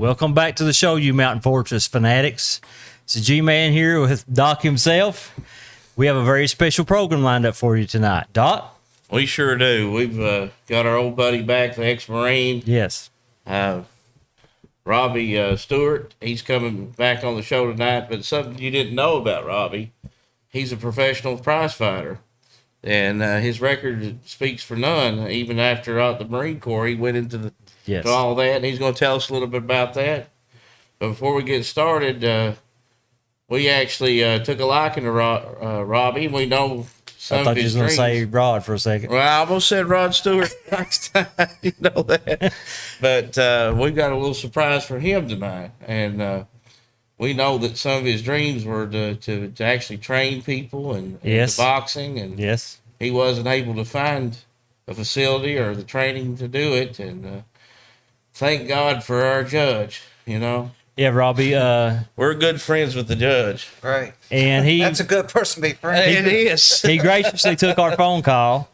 Welcome back to the show, you Mountain Fortress fanatics. It's G-Man here with Doc himself. We have a very special program lined up for you tonight. Doc? We sure do. We've got our old buddy back, the ex-Marine. Yes. Robbie Stewart. He's coming back on the show tonight, but something you didn't know about Robbie, he's a professional prize fighter. And his record speaks for none. Even after the Marine Corps, he went into to all that, and he's going to tell us a little bit about that. But before we get started, we actually took a liking to Robbie. We know some of his dreams. I thought you was going to say Rod for a second. Well, I almost said Rod Stewart next time. You know that. But we've got a little surprise for him tonight. And we know that some of his dreams were to actually train people and to boxing. And he wasn't able to find a facility or the training to do it. And thank God for our judge, you know. Yeah, Robbie. We're good friends with the judge. Right. And that's a good person to be friends. It is. He graciously took our phone call,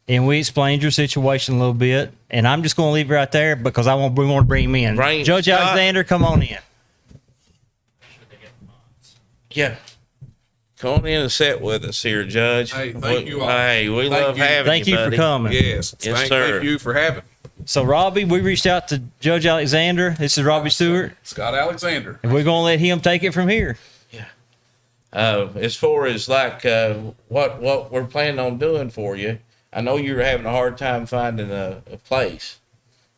and we explained your situation a little bit. And I'm just going to leave it right there because we want to bring him in. Right. Judge Alexander, come on in. Yeah. Come on in and sit with us here, Judge. Hey, thank you all. Hey, we love having you, Thank you for coming. Yes, sir. Thank you for having me. So, Robbie, we reached out to Judge Alexander. This is Robbie Stewart. Scott Alexander. And we're going to let him take it from here. Yeah. As far as like what we're planning on doing for you, I know you were having a hard time finding a place.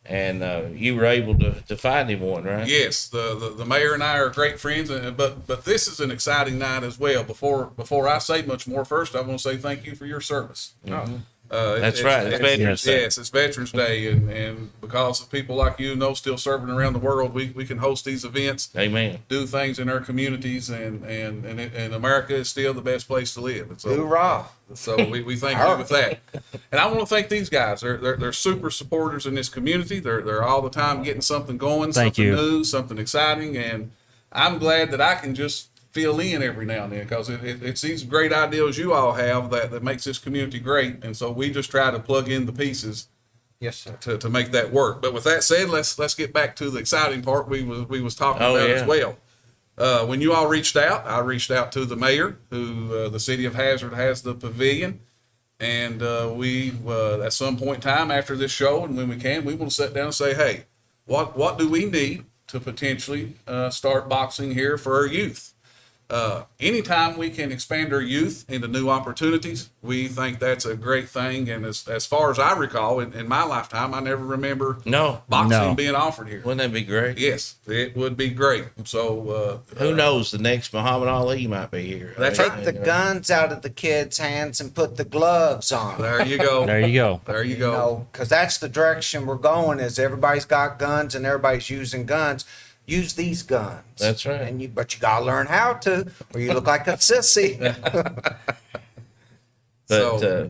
And you were able to find him one, right? Yes, the mayor and I are great friends, but this is an exciting night as well. Before I say much more, first I want to say thank you for your service. Mm-hmm. That's right. It's Veterans Day. Yes, it's Veterans Day, and because of people like you still serving around the world, we can host these events. Amen. Do things in our communities, and America is still the best place to live. And so, hoorah! So we thank you with that. And I want to thank these guys. They're super supporters in this community. They're all the time getting something going, something new, something exciting, and I'm glad that I can just fill in every now and then because it's these great ideas you all have that makes this community great, and so we just try to plug in the pieces. Yes, sir. To make that work. But with that said, let's get back to the exciting part we was talking about as well. When you all reached out, I reached out to the mayor, who the city of Hazard has the pavilion, and we at some point in time after this show, and when we can, we want to sit down and say, hey, what do we need to potentially start boxing here for our youth? Anytime we can expand our youth into new opportunities, we think that's a great thing. And as far as I recall, in my lifetime, I never remember boxing being offered here. Wouldn't that be great? Yes, it would be great. So who knows? The next Muhammad Ali might be here. Take the guns out of the kids' hands and put the gloves on. There you go. There you go. There you go. Because that's the direction we're going. Is everybody's got guns and everybody's using guns. Use these guns. That's right. But you gotta learn how to, or you look like a sissy. So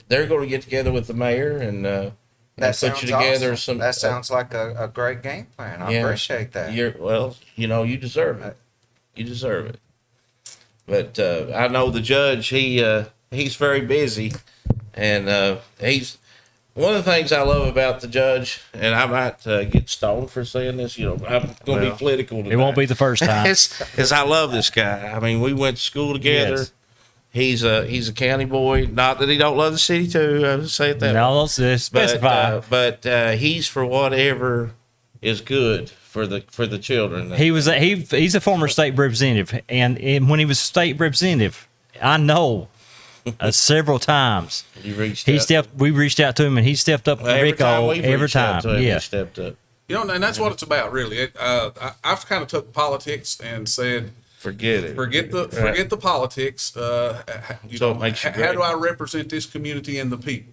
they're going to get together with the mayor and that put you together. Awesome. That sounds like a great game plan. I appreciate that. You deserve it. You deserve it. But I know the judge. He's very busy, and he's. One of the things I love about the judge, and I might get stoned for saying this, I'm going to be political tonight. It won't be the first time. is I love this guy. I mean, we went to school together. Yes. He's a county boy. Not that he don't love the city too. I would say it that way. No, specify. But he's for whatever is good for the children. He's a former state representative, and when he was state representative, I know. Several times we reached out to him, and he stepped up for Rico every time. He stepped up. And that's what it's about, really. I've kind of took politics and said, forget it. Forget the politics. It makes you great. How do I represent this community and the people?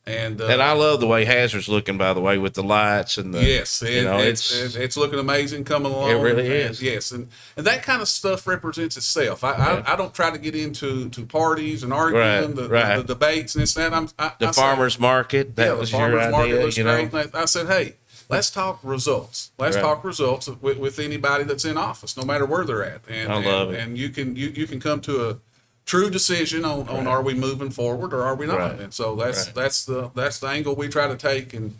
And I love the way Hazard's looking, by the way, with the lights and the it's looking amazing coming along. It really is. Yes, and that kind of stuff represents itself. I don't try to get into parties and arguing the debates and this and that. The farmers market. That was your idea. Looks great. I said, hey, let's talk results. Let's talk results with anybody that's in office, no matter where they're at. And I love it. And you can come to a true decision on are we moving forward or are we not? And so that's the angle we try to take, and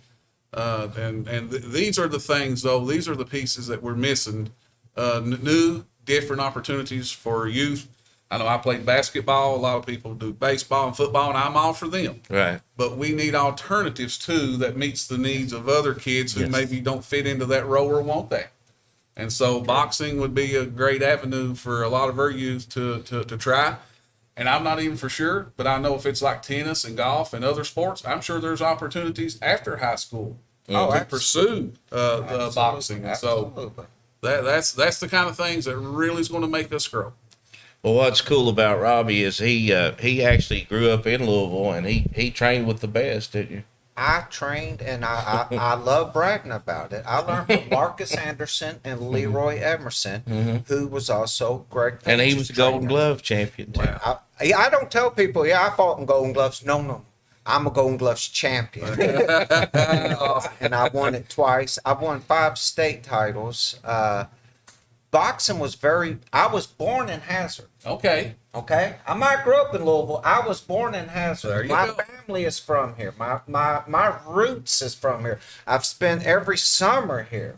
These are the things, though. These are the pieces that we're missing. New, different opportunities for youth. I know I played basketball. A lot of people do baseball and football, and I'm all for them. Right. But we need alternatives too that meets the needs of other kids who maybe don't fit into that role or want that. And so boxing would be a great avenue for a lot of our youth to try. And I'm not even for sure, but I know if it's like tennis and golf and other sports, I'm sure there's opportunities after high school to pursue the boxing. And so that's the kind of things that really is going to make us grow. Well, what's cool about Robbie is he actually grew up in Louisville, and he trained with the best, didn't you? I trained, and I love bragging about it. I learned from Marcus Anderson and Leroy Emerson, who was also Greg Page's and he was a Golden trainer. Glove champion too. I don't tell people, I fought in Golden Gloves. No. I'm a Golden Gloves champion. And I won it twice. I've won 5 state titles. Boxing was I was born in Hazard. Okay. I might grew up in Louisville. I was born in Hazard. My go. family is from here. My roots is from here. I've spent every summer here,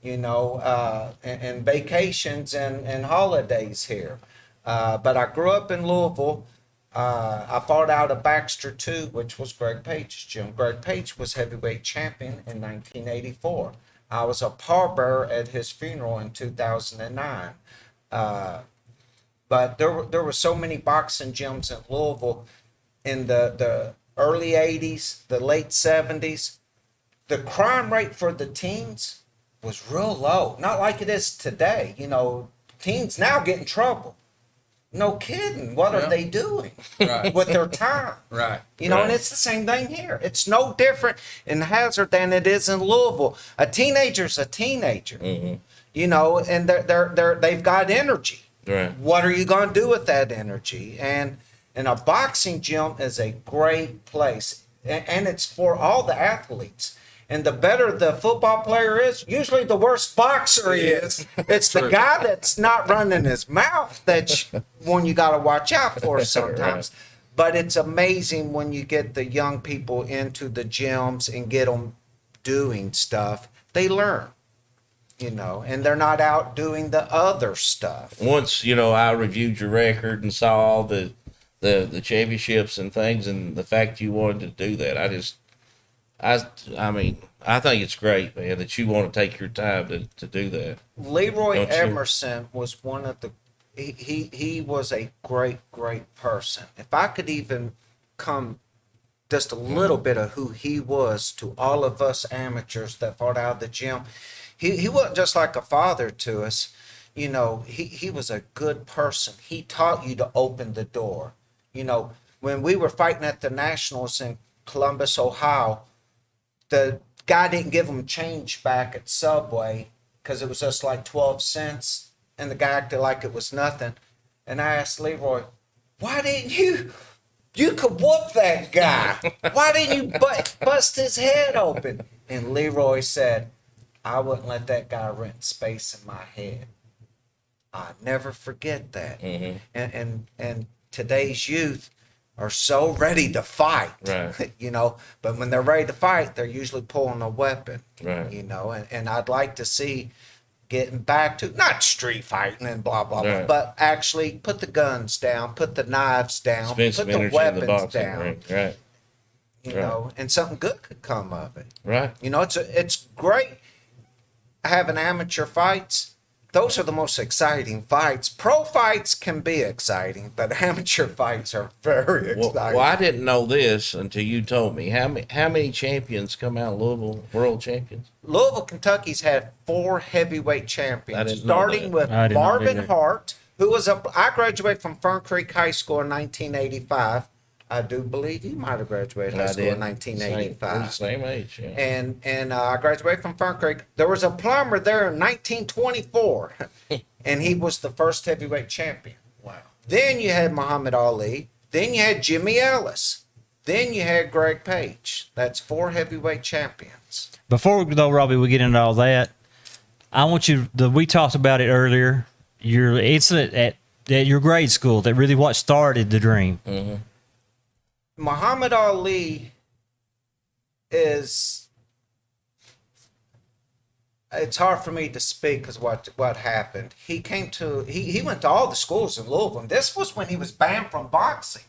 and vacations and holidays here. But I grew up in Louisville. I fought out of Baxter 2, which was Greg Page's gym. Greg Page was heavyweight champion in 1984. I was a pallbearer at his funeral in 2009. But there were so many boxing gyms in Louisville in the early 80s, the late 70s. The crime rate for the teens was real low. Not like it is today. Teens now get in trouble. No kidding. What are they doing with their time? Right. And it's the same thing here. It's no different in Hazard than it is in Louisville. A teenager's a teenager, and they've got energy. Right. What are you going to do with that energy? And a boxing gym is a great place, and it's for all the athletes. And the better the football player is, usually the worse boxer he is. It's the guy that's not running his mouth that's one you got to watch out for sometimes. But it's amazing when you get the young people into the gyms and get them doing stuff. They learn, and they're not out doing the other stuff. Once, I reviewed your record and saw all the championships and things, and the fact you wanted to do that, I mean, I think it's great, man, that you want to take your time to do that. Leroy Emerson was one of the he was a great person. If I could even come just a little bit of who he was to all of us amateurs that fought out of the gym, he wasn't just like a father to us. He was a good person. He taught you to open the door. When we were fighting at the Nationals in Columbus, Ohio, the guy didn't give him change back at Subway because it was just like 12 cents, and the guy acted like it was nothing. And I asked Leroy, why didn't you could whoop that guy. Why didn't you bust his head open? And Leroy said, I wouldn't let that guy rent space in my head. I never forget that. And today's youth are so ready to fight, right. But when they're ready to fight, they're usually pulling a weapon, right. And I'd like to see getting back to not street fighting and blah, blah, right. blah, but actually put the guns down, put the knives down, put the weapons down, right. And something good could come of it. Right. It's great having amateur fights. Those are the most exciting fights. Pro fights can be exciting, but amateur fights are very exciting. Well, I didn't know this until you told me. How many champions come out of Louisville, world champions? Louisville, Kentucky's had 4 heavyweight champions, starting with Marvin Hart, who was I graduated from Fern Creek High School in 1985. I do believe you might have graduated high school in 1985. Same age, yeah. And I graduated from Fern Creek. There was a plumber there in 1924, and he was the first heavyweight champion. Wow. Then you had Muhammad Ali. Then you had Jimmy Ellis. Then you had Greg Page. That's 4 heavyweight champions. Before, though, Robbie, we get into all that, I want you, we talked about it earlier, your incident at your grade school that really what started the dream. Muhammad Ali is it's hard for me to speak because what happened. He went to all the schools in Louisville. And this was when he was banned from boxing.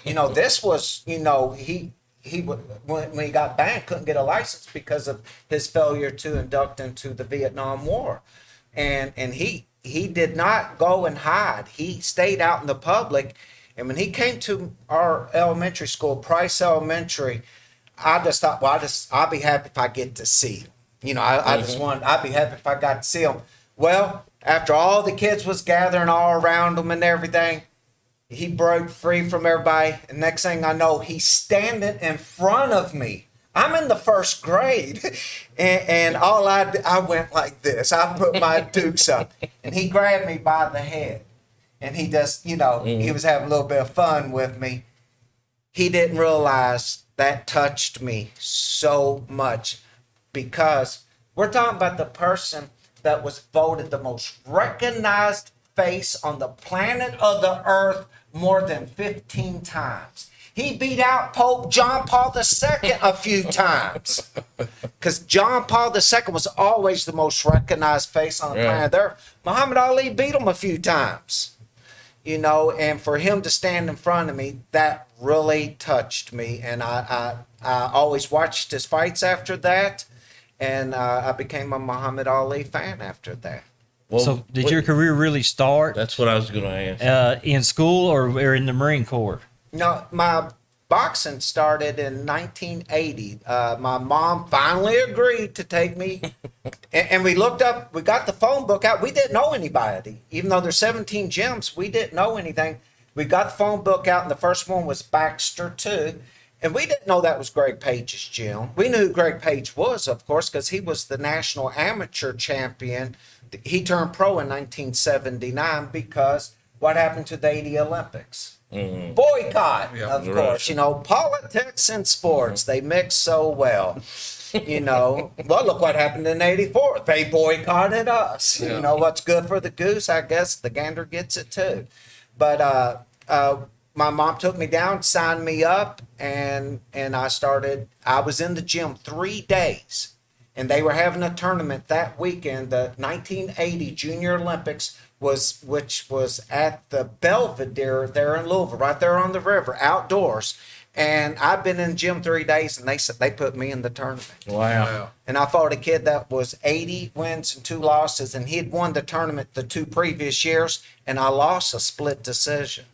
This was, when he got banned, couldn't get a license because of his failure to induct into the Vietnam War. And he did not go and hide. He stayed out in the public. And when he came to our elementary school, Price Elementary, I just thought, well, I'll be happy if I get to see him. I'd be happy if I got to see him. Well, after all the kids was gathering all around him and everything, he broke free from everybody. And next thing I know, he's standing in front of me. I'm in the first grade. And all I went like this. I put my dukes up. And he grabbed me by the head. And he just, he was having a little bit of fun with me. He didn't realize that touched me so much, because we're talking about the person that was voted the most recognized face on the planet of the earth more than 15 times. He beat out Pope John Paul II a few times, because John Paul II was always the most recognized face on the planet there. Muhammad Ali beat him a few times, and for him to stand in front of me, that really touched me. And I always watched his fights after that, and I became a Muhammad Ali fan after that. Well, so did your career really start? That's what I was going to ask. In school or in the Marine Corps? No, my boxing started in 1980. My mom finally agreed to take me, and we looked up, we got the phone book out. We didn't know anybody. Even though there's 17 gyms, we didn't know anything. We got the phone book out, and the first one was Baxter 2. And we didn't know that was Greg Page's gym. We knew who Greg Page was, of course, because he was the national amateur champion. He turned pro in 1979 because what happened to the 80 Olympics? Mm-hmm. Boycott, of course. Politics and sports, they mix so well. Well, look what happened in 84. They boycotted us. Yeah. What's good for the goose, I guess the gander gets it too. But my mom took me down, signed me up, and I was in the gym 3 days. And they were having a tournament that weekend, the 1980 Junior Olympics, which was at the Belvedere there in Louisville, right there on the river, outdoors. And I've been in the gym 3 days, and they put me in the tournament. Wow. And I fought a kid that was 80 wins and 2 losses, and he had won the tournament the 2 previous years, and I lost a split decision.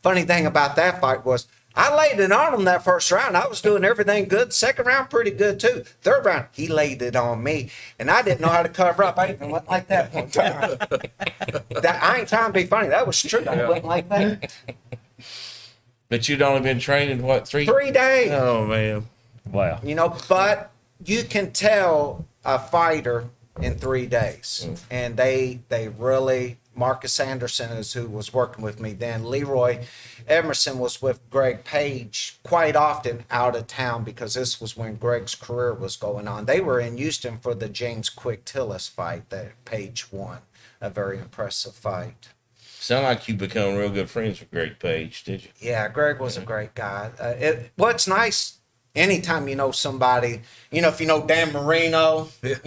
Funny thing about that fight was, I laid it on him that first round. I was doing everything good. Second round, pretty good too. Third round, he laid it on me, and I didn't know how to cover up. I even went like that one time. I ain't trying to be funny. That was true. I went like that. But you'd only been training, what, 3 days? Oh, man. Wow. But you can tell a fighter in 3 days. And they really, Marcus Anderson is who was working with me then. Leroy Emerson was with Greg Page quite often out of town, because this was when Greg's career was going on. They were in Houston for the James Quick Tillis fight that Page won. A very impressive fight. Sound like you become real good friends with Greg Page, did you? Yeah, Greg was a great guy. What's nice, anytime you know somebody, if you know Dan Marino, if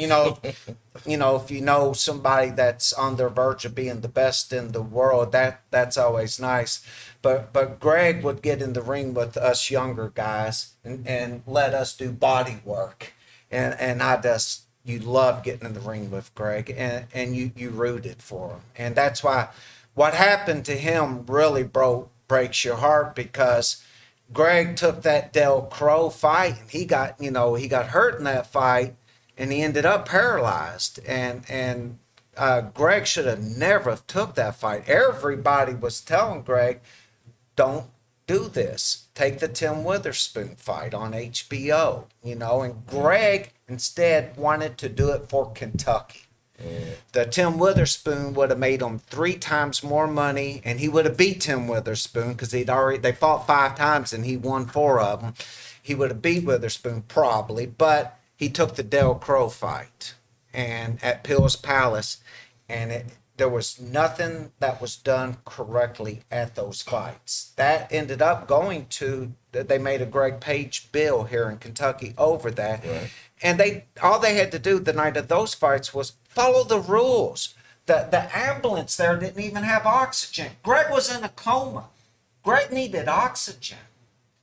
you know somebody that's on their verge of being the best in the world, that's always nice. But Greg would get in the ring with us younger guys and let us do body work. And you love getting in the ring with Greg, and you rooted for him. And that's why what happened to him really breaks your heart, because Greg took that Del Crow fight, and he got hurt in that fight, and he ended up paralyzed. And Greg should have never took that fight. Everybody was telling Greg, don't do this. Take the Tim Witherspoon fight on HBO, and Greg instead wanted to do it for Kentucky. The Tim Witherspoon would have made him 3 times more money, and he would have beat Tim Witherspoon, because they fought 5 times and he won 4 of them. He would have beat Witherspoon probably, but he took the Del Crow fight and at Pill's Palace, and there was nothing that was done correctly at those fights. That ended up going to, they made a Greg Page bill here in Kentucky over that. Right. And all they had to do the night of those fights was follow the rules. The ambulance there didn't even have oxygen. Greg was in a coma. Greg needed oxygen.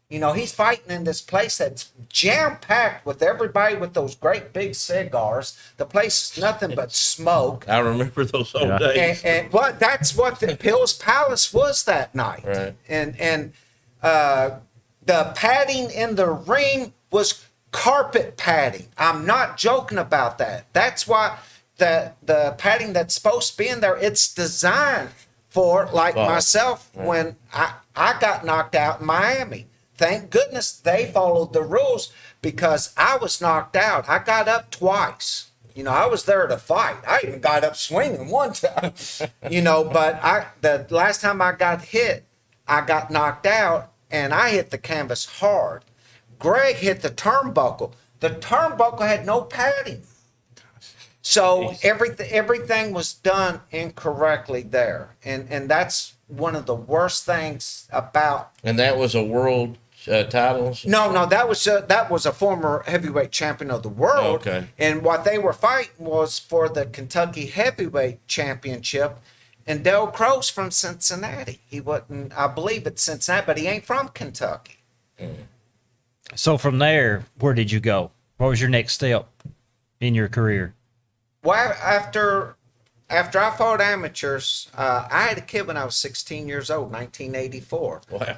You know, he's fighting in this place that's jam-packed with everybody with those great big cigars. The place is nothing but smoke. I remember those old days. And well, that's what the Pill's Palace was that night. Right. And the padding in the ring was carpet padding. I'm not joking about that. That's why the padding that's supposed to be in there, it's designed for, like myself, when I got knocked out in Miami. Thank goodness they followed the rules because I was knocked out. I got up twice. You know, I was there to fight. I even got up swinging one time. You know, but the last time I got hit, I got knocked out and I hit the canvas hard. Greg hit the turnbuckle. The turnbuckle had no padding. So everything was done incorrectly there. And that's one of the worst things about. And that was a world title? No, that was a former heavyweight champion of the world. Okay. And what they were fighting was for the Kentucky Heavyweight Championship. And Del Crow's from Cincinnati. He wasn't, I believe it's Cincinnati, but he ain't from Kentucky. So from there, where did you go? What was your next step in your career? Well, after I fought amateurs, I had a kid when I was 16 years old, 1984. Wow.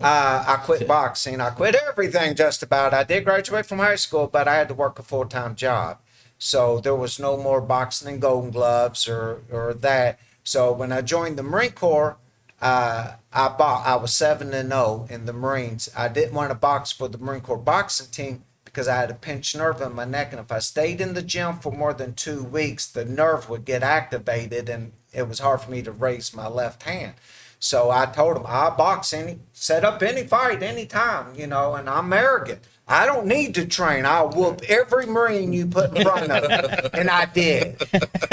I quit boxing. I quit everything just about. I did graduate from high school, but I had to work a full-time job. So there was no more boxing and Golden Gloves or that. So when I joined the Marine Corps, I was 7-0 in the Marines. I didn't want to box for the Marine Corps boxing team because I had a pinched nerve in my neck, and if I stayed in the gym for more than 2 weeks, the nerve would get activated, and it was hard for me to raise my left hand. So I told him, I'll box set up any fight, anytime, you know, and I'm arrogant. I don't need to train. I'll whoop every Marine you put in front of me. And I did.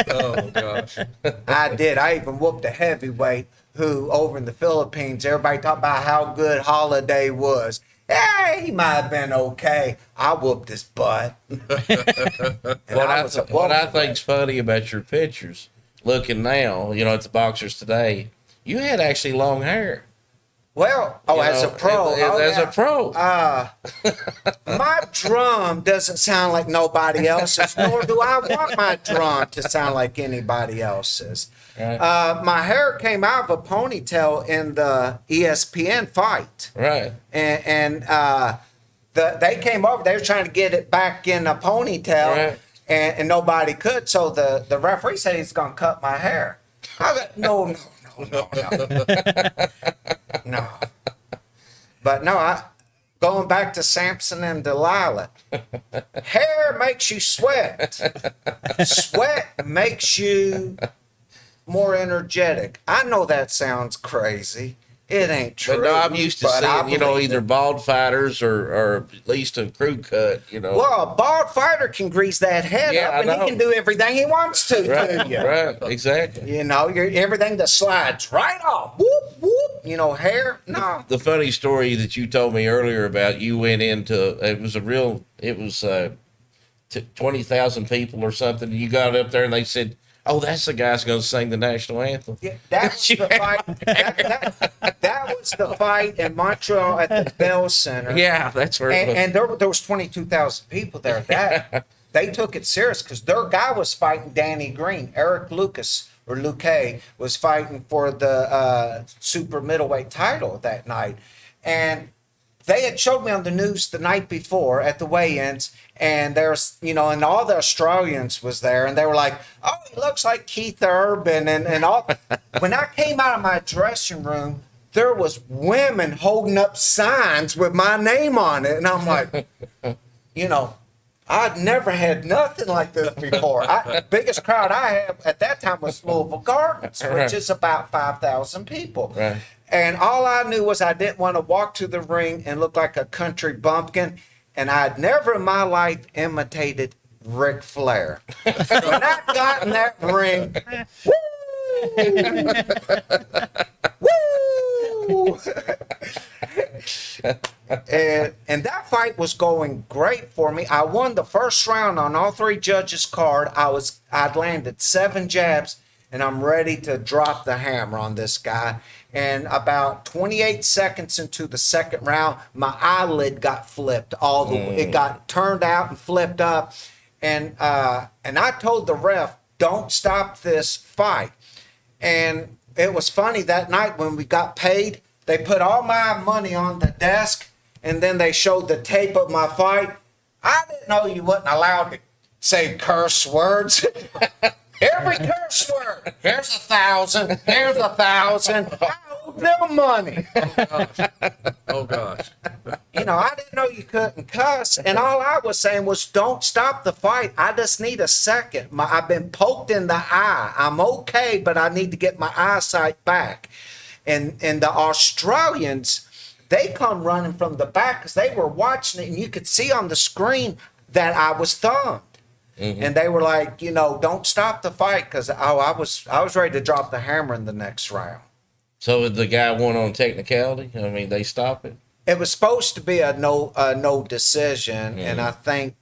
Oh, gosh. I did. I even whooped a heavyweight who, over in the Philippines, everybody talked about how good Holiday was. Hey, he might have been okay. I whooped his butt. What I think's funny about your pictures, looking now, you know, at the boxers today, you had actually long hair. Well, as a pro. A pro. My drum doesn't sound like nobody else's, nor do I want my drum to sound like anybody else's. Right. My hair came out of a ponytail in the ESPN fight. Right. And they came over, they were trying to get it back in a ponytail, right. and nobody could. So the referee said he's going to cut my hair. I got, no. No. But no, going back to Samson and Delilah, hair makes you sweat. Sweat makes you more energetic. I know that sounds crazy. It ain't true. But no, I'm used to seeing, you know, either bald fighters or at least a crew cut, you know. Well, a bald fighter can grease that head up, and he can do everything he wants to. Right, exactly. You know, everything that slides right off. Whoop, whoop. You know, hair, no. The funny story that you told me earlier about you went into, it was 20,000 people or something, and you got up there and they said, oh, that's the guy's going to sing the national anthem. Yeah, that was the fight. That was the fight in Montreal at the Bell Center. Yeah, that's where it was. And there was 22,000 people there. They took it serious because their guy was fighting Danny Green. Eric Lucas or Luque was fighting for the super middleweight title that night. And they had showed me on the news the night before at the weigh-ins, and there's, you know, and all the Australians was there, and they were like, oh, he looks like Keith Urban and all. When I came out of my dressing room, there was women holding up signs with my name on it, and I'm like, you know, I'd never had nothing like this before. Biggest crowd I had at that time was Louisville Gardens, which is about 5,000 people. Right. And all I knew was I didn't want to walk to the ring and look like a country bumpkin. And I'd never in my life imitated Ric Flair. When I got in that ring, woo! And that fight was going great for me. I won the first round on all three judges' card. I'd landed 7 jabs, and I'm ready to drop the hammer on this guy. And about 28 seconds into the second round, my eyelid got flipped all the way. It got turned out and flipped up. And I told the ref, don't stop this fight. And it was funny that night when we got paid, they put all my money on the desk, and then they showed the tape of my fight. I didn't know you wasn't allowed to say curse words. Every curse word. Here's 1,000. Here's 1,000. I owed them money. Oh gosh. You know, I didn't know you couldn't cuss, and all I was saying was, don't stop the fight. I just need a second. I've been poked in the eye. I'm okay, but I need to get my eyesight back. And the Australians, they come running from the back because they were watching it, and you could see on the screen that I was thumbed. Mm-hmm. And they were like, you know, don't stop the fight, because I was ready to drop the hammer in the next round. So the guy won on technicality? I mean, they stopped it? It was supposed to be a no decision, mm-hmm. And I think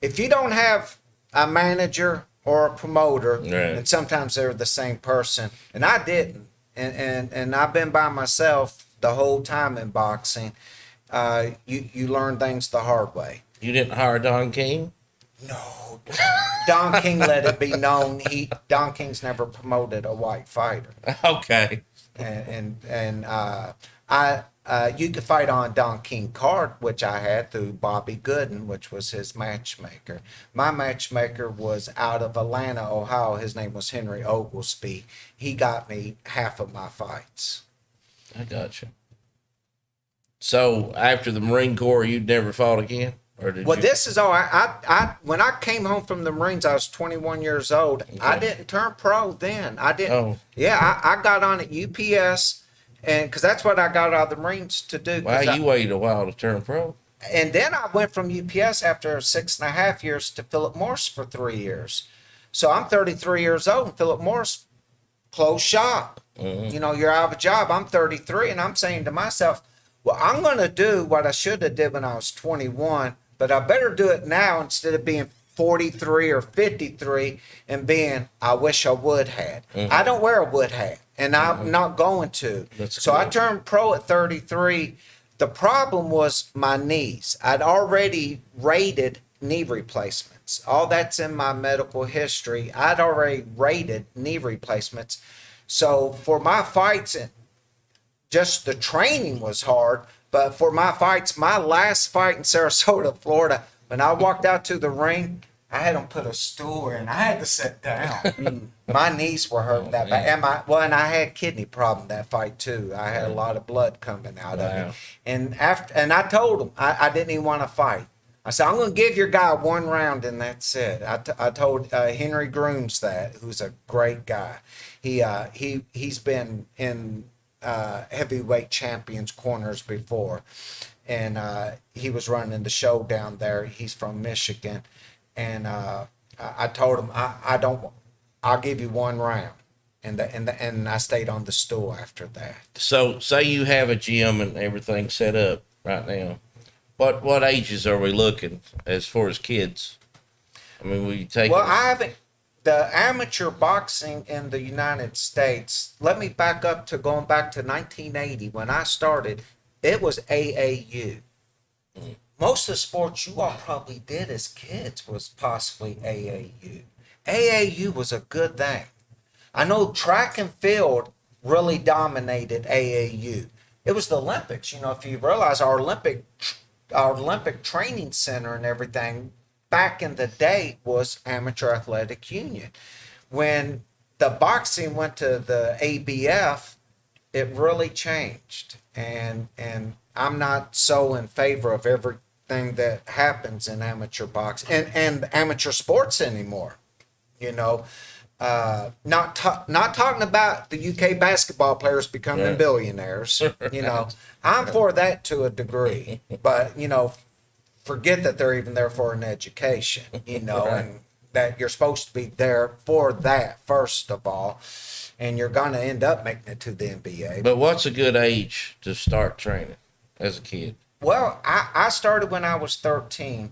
if you don't have a manager or a promoter, right. And sometimes they're the same person, and I didn't, and I've been by myself the whole time in boxing. You learn things the hard way. You didn't hire Don King? No. Don King let it be known Don King's never promoted a white fighter. Okay. And you could fight on Don King card, which I had through Bobby Gooden, which was his matchmaker. My matchmaker was out of Atlanta, Ohio. His name was Henry Oglesby. He got me half of my fights. I got you. So after the Marine Corps, you'd never fought again? This is all. I when I came home from the Marines, I was 21 years old. Okay. I didn't turn pro then. I didn't. Oh. Yeah, I got on at UPS, and because that's what I got out of the Marines to do. Wow, you waited a while to turn pro. And then I went from UPS after 6.5 years to Philip Morris for 3 years. So I'm 33 years old, and Philip Morris closed shop. Mm-hmm. You know, you're out of a job. I'm 33, and I'm saying to myself, well, I'm going to do what I should have did when I was 21. But I better do it now instead of being 43 or 53 and being, I wish I would have. Mm-hmm. I don't wear a would have, and I'm not going to. So I turned pro at 33. The problem was my knees. I'd already rated knee replacements. All that's in my medical history. I'd already rated knee replacements. So for my fights, just the training was hard. But for my fights, my last fight in Sarasota, Florida, when I walked out to the ring, I had them put a stool in. I had to sit down. My knees were hurting that bad. And I had kidney problem that fight too. I had a lot of blood coming out of it. And I told him I didn't even want to fight. I said, I'm going to give your guy 1 round and that's it. I told Henry Grooms that, who's a great guy. He's been in heavyweight champions corners before, and he was running the show down there. He's from Michigan, and I told him I'll give you 1 round, and I stayed on the stool after that. So say you have a gym and everything set up right now. What ages are we looking as far as kids? I mean, we take I haven't. The amateur boxing in the United States, let me back up to going back to 1980. When I started, it was AAU. Most of the sports you all probably did as kids was possibly AAU. AAU was a good thing. I know track and field really dominated AAU. It was the Olympics. You know, if you realize our Olympic training center and everything back in the day was Amateur Athletic Union. When the boxing went to the ABF, it really changed. And I'm not so in favor of everything that happens in amateur boxing and amateur sports anymore. You know, not talking about the UK basketball players becoming billionaires. You know, I'm for that to a degree. But, you know, forget that they're even there for an education, and that you're supposed to be there for that first of all, and you're going to end up making it to the NBA. But what's a good age to start training as a kid? Well, I started when I was 13,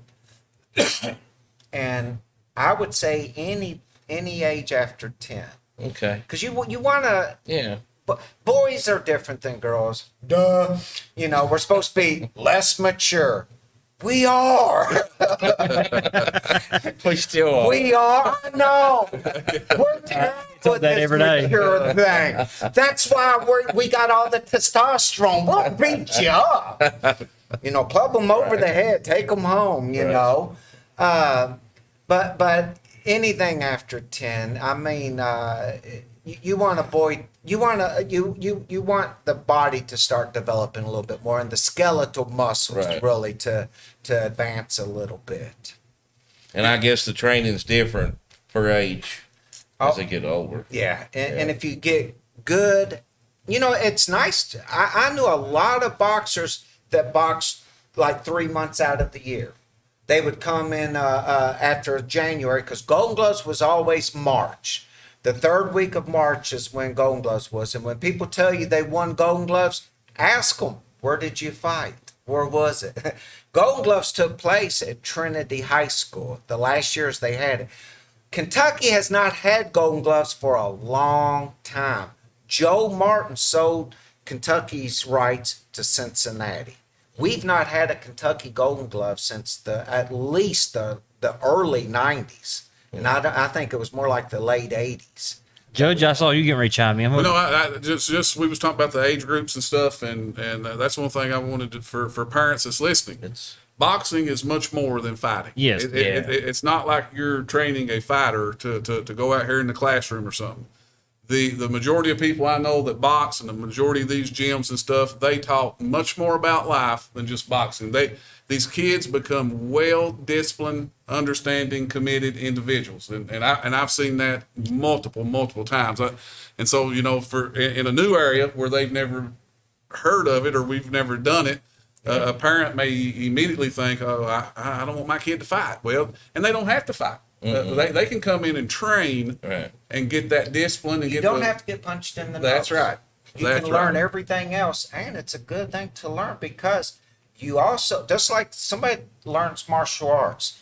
and I would say any age after 10. Okay. Because you want to... Yeah. But boys are different than girls. Duh. We're supposed to be less mature. We are. We still are. We are. No. We're terrible at this mature thing. That's why we got all the testosterone. We'll beat you up. Club them over the head. Take them home, But anything after 10, I mean, you want the body to start developing a little bit more, and the skeletal muscles really to advance a little bit. And I guess the training's different for age as they get older. Yeah, and if you get good, it's nice. I knew a lot of boxers that boxed like 3 months out of the year. They would come in after January, because Golden Gloves was always March. The third week of March is when Golden Gloves was. And when people tell you they won Golden Gloves, ask them, where did you fight? Where was it? Golden Gloves took place at Trinity High School, the last years they had it. Kentucky has not had Golden Gloves for a long time. Joe Martin sold Kentucky's rights to Cincinnati. We've not had a Kentucky Golden Glove since at least the early 90s. And I think it was more like the late 80s. Judge, I saw you getting ready to chime in. Well, no, I just we was talking about the age groups and stuff, and that's one thing I wanted to, for parents that's listening. Boxing is much more than fighting. Yes. It's not like you're training a fighter to go out here in the classroom or something. The majority of people I know that box, and the majority of these gyms and stuff, they talk much more about life than just boxing. These kids become well-disciplined, understanding, committed individuals, and I've seen that multiple times. And so, for in a new area where they've never heard of it or we've never done it, a parent may immediately think, "Oh, I don't want my kid to fight." Well, and they don't have to fight. They can come in and train and get that discipline. And you don't have to get punched in the nose. That's right. You can learn everything else, and it's a good thing to learn, because you also, just like somebody learns martial arts,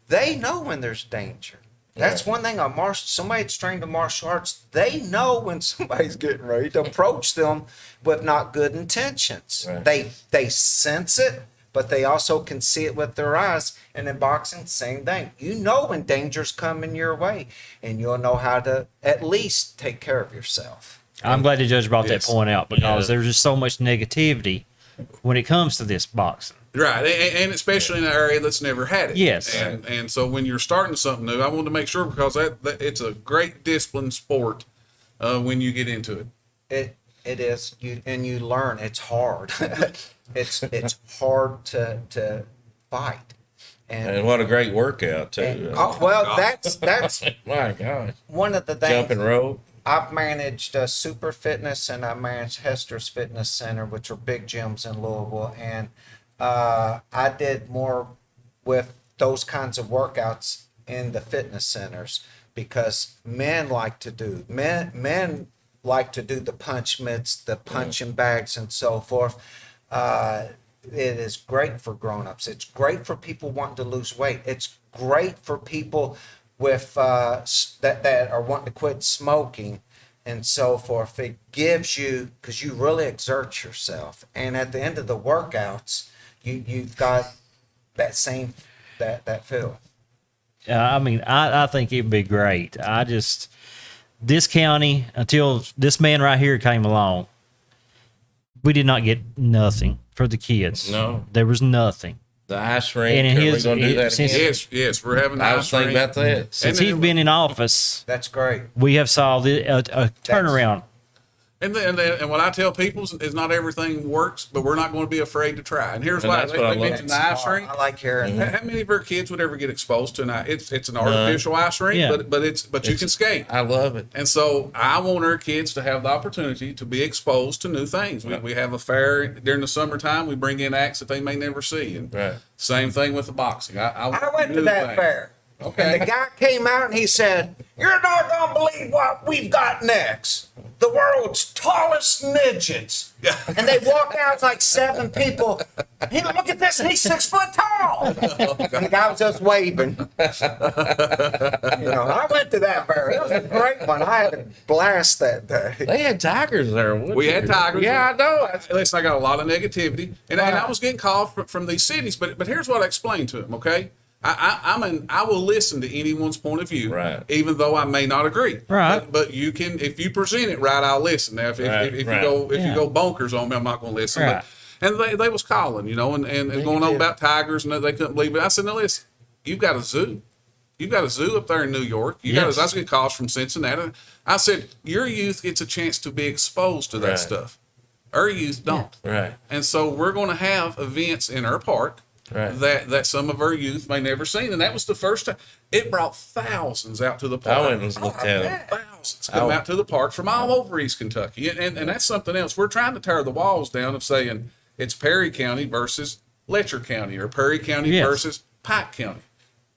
they know when there's danger. That's one thing on somebody that's trained in martial arts, they know when somebody's getting ready to approach them with not good intentions. Right. They sense it, but they also can see it with their eyes. And in boxing, same thing. You know when danger's coming your way, and you'll know how to at least take care of yourself. I'm glad the judge brought that point out, because there's just so much negativity when it comes to this boxing. Right, and especially in an area that's never had it. Yes. And so when you're starting something new, I wanted to make sure, because that it's a great discipline sport when you get into it. It is. You learn. It's hard. It's hard to fight. And what a great workout too. That's my God. One of the things. Jumping rope. I've managed Super Fitness, and I managed Hester's Fitness Center, which are big gyms in Louisville, and I did more with those kinds of workouts in the fitness centers, because men like to do the punch mitts, the punching bags, and so forth. It is great for grown-ups. It's great for people wanting to lose weight. It's great for people with that are wanting to quit smoking and so forth. It gives you, because you really exert yourself, and at the end of the workouts, you've got that same that feeling. I mean, I think it'd be great. This county, until this man right here came along, we did not get nothing for the kids. No, there was nothing. The ice rink. And are we going to do that again? Yes, we're having the I ice was thinking rink. about that. Since he's been in office, that's great. We have saw a turnaround. And what I tell people is not everything works, but we're not going to be afraid to try. And here's why. They mentioned the ice rink. I like hearing that. How many of our kids would ever get exposed to an ice? It's an artificial ice rink, but you can skate. I love it. And so I want our kids to have the opportunity to be exposed to new things. We have a fair during the summertime. We bring in acts that they may never see. And same thing with the boxing. I went to that fair. Okay. And the guy came out and he said, "You're not going to believe what we've got next. The world's tallest midgets." And they walk out, it's like 7 people. Hey, look at this, and he's 6 foot tall. And the guy was just waving. I went to that fair. It was a great one. I had a blast that day. They had tigers there. We had tigers. Yeah, I know. Listen, I got a lot of negativity. And I was getting called from these cities, but here's what I explained to them, okay? I will listen to anyone's point of view, even though I may not agree. Right. But you can, if you present it right, I'll listen. Now, if you go bonkers on me, I'm not going to listen. Right. And they was calling, and going on about tigers, and they couldn't believe it. I said, "No, listen, you've got a zoo. You've got a zoo up there in New York. I was getting calls from Cincinnati. I said, your youth gets a chance to be exposed to that stuff. Our youth don't. Right. And so we're going to have events in our park." That some of our youth may never seen, and that was the first time. It brought thousands out to the park. I went and looked at them. Thousands come out to the park from all over East Kentucky, and that's something else. We're trying to tear the walls down of saying it's Perry County versus Letcher County or Perry County versus Pike County.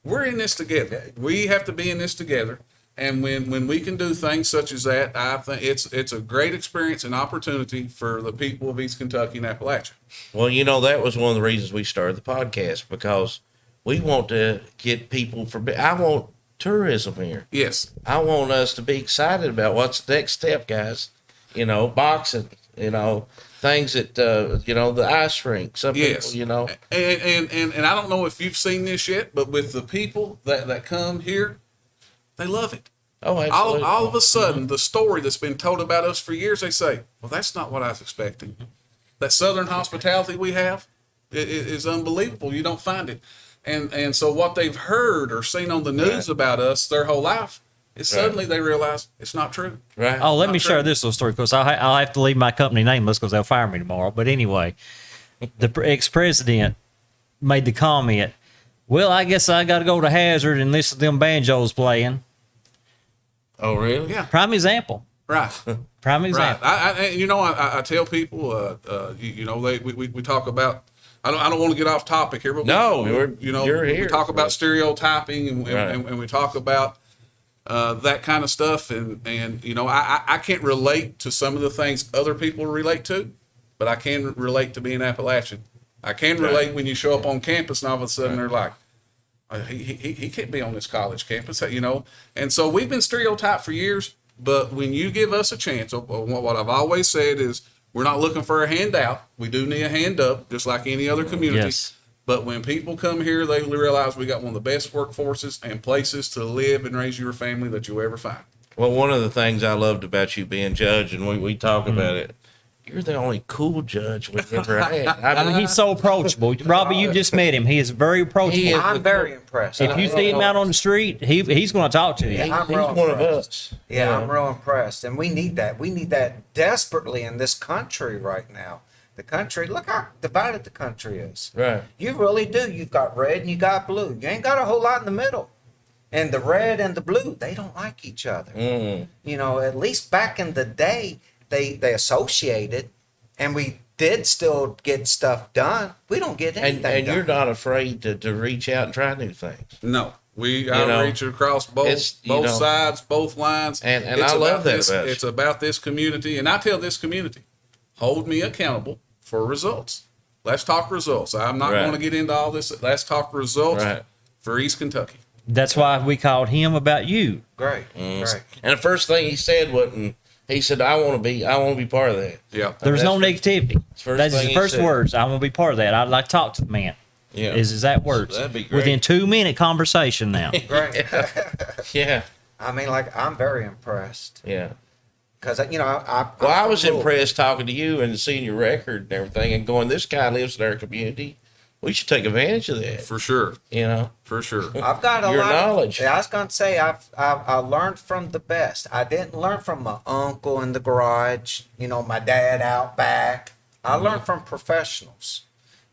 We're in this together. We have to be in this together. And when we can do things such as that, I think it's a great experience and opportunity for the people of East Kentucky and Appalachia. Well, that was one of the reasons we started the podcast, because we want to get people I want tourism here. Yes. I want us to be excited about what's the next step, guys. Boxing, things that, the ice rink, some people, And I don't know if you've seen this yet, but with the people that come here, they love it. Oh, absolutely. All of a sudden, the story that's been told about us for years, they say, well, that's not what I was expecting. That Southern hospitality we have is unbelievable. You don't find it. And so what they've heard or seen on the news about us their whole life is suddenly they realize it's not true. Right. Oh, let me share this little story, because I'll have to leave my company nameless because they'll fire me tomorrow. But anyway, the ex-president made the comment, "Well, I guess I got to go to Hazard and listen to them banjos playing." Oh, really? Yeah. Prime example. Right. Prime example. I tell people, we talk about. I don't want to get off topic here, but you're here. We talk about stereotyping and we talk about that kind of stuff, and I can't relate to some of the things other people relate to, but I can relate to being Appalachian. I can relate when you show up on campus and all of a sudden they're like, he can't be on this college campus, And so we've been stereotyped for years, but when you give us a chance, what I've always said is we're not looking for a handout. We do need a hand up, just like any other community. Yes. But when people come here, they realize we got one of the best workforces and places to live and raise your family that you'll ever find. Well, one of the things I loved about you being judge, and we talk about it, you're the only cool judge we've ever had. I mean, he's so approachable. Robbie, you just met him. He is very approachable. I'm very impressed. If you see him out on the street, he's going to talk to you. He's one of us. Yeah, I'm real impressed. And we need that. We need that desperately in this country right now. The country, look how divided the country is. Right. You really do. You've got red and you got blue. You ain't got a whole lot in the middle. And the red and the blue, they don't like each other. At least back in the day, they associated, and we did still get stuff done. We don't get anything done. And you're not afraid to reach out and try new things. No. We outreach across both sides, both lines. And I love that about you. It's about this community. And I tell this community, hold me accountable for results. Let's talk results. I'm not going to get into all this. Let's talk results for East Kentucky. That's why we called him about you. Great. Great. And the first thing he said wasn't, he said, I want to be part of that. Yeah. There's no negativity. That's his first words. I want to be part of that. I'd like to talk to the man. Yeah. Is exact words. So that'd be great. Within 2-minute conversation now. Great. Yeah. I mean, I'm very impressed. Yeah. Because, I was impressed talking to you and seeing your record and everything and going, this guy lives in our community. We should take advantage of that. For sure. For sure. I've got a Your lot knowledge. I was going to say, I learned from the best. I didn't learn from my uncle in the garage, my dad out back. I learned from professionals.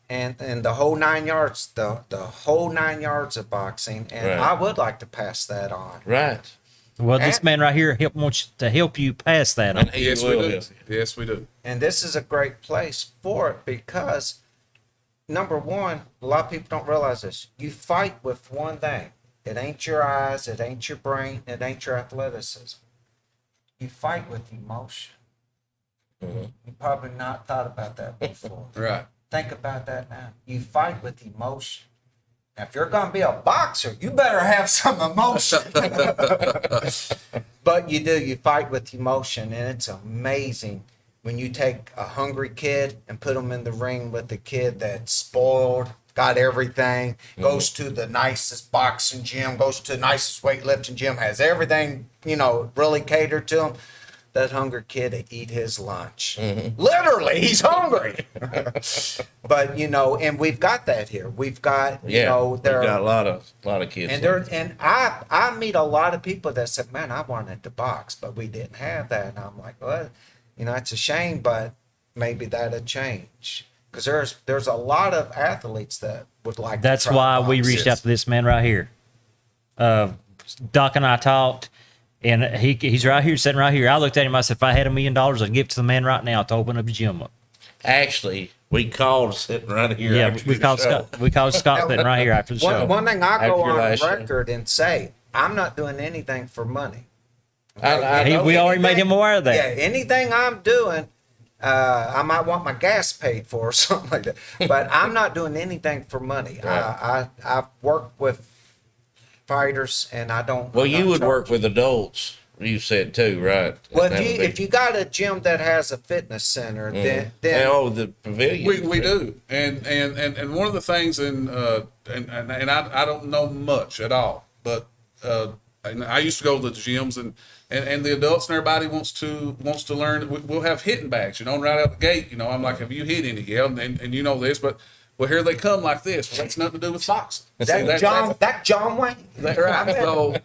And the whole 9 yards, the whole 9 yards of boxing. And Right. I would like to pass that on. Right. Well, this man right here wants to help you pass that on. Yes, we do. Yes, we do. And this is a great place for it because, number one, a lot of people don't realize this. You fight with one thing. It ain't your eyes, it ain't your brain, it ain't your athleticism. You fight with emotion. Mm-hmm. You probably not thought about that before. Right. Think about that now. You fight with emotion. Now, if you're going to be a boxer, you better have some emotion. But you do. You fight with emotion, and it's amazing when you take a hungry kid and put him in the ring with a kid that's spoiled, got everything, goes to the nicest boxing gym, goes to the nicest weightlifting gym, has everything, really catered to him. That hungry kid to eat his lunch. Mm-hmm. Literally, he's hungry. But and we've got that here. We've got we've got a lot of kids. And I meet a lot of people that said, "Man, I wanted to box, but we didn't have that." And I'm like, "Well, it's a shame, but maybe that'll change." Because there's a lot of athletes that would like. That's why we reached out to this man right here. Doc and I talked. And he's right here, sitting right here. I looked at him. I said, if I had $1 million, I'd give it to the man right now to open up a gym up. Actually, we called sitting right here. Yeah, we called Scott sitting right here after the show. One thing I go on record and say, I'm not doing anything for money. We already made him aware of that. Yeah, anything I'm doing, I might want my gas paid for or something like that. But I'm not doing anything for money. Right. I've worked with fighters, and I don't. Well, you would work with adults. You said too, right? Well, if you got a gym that has a fitness center, then the pavilion. We do, and one of the things, and I don't know much at all, but and I used to go to the gyms, and the adults and everybody wants to learn. We'll have hitting bags, right out the gate. I'm like, have you hit any? Yeah, and you know this, but. Well, here they come like this. Well, that's nothing to do with boxing. That John Wayne. Right. So,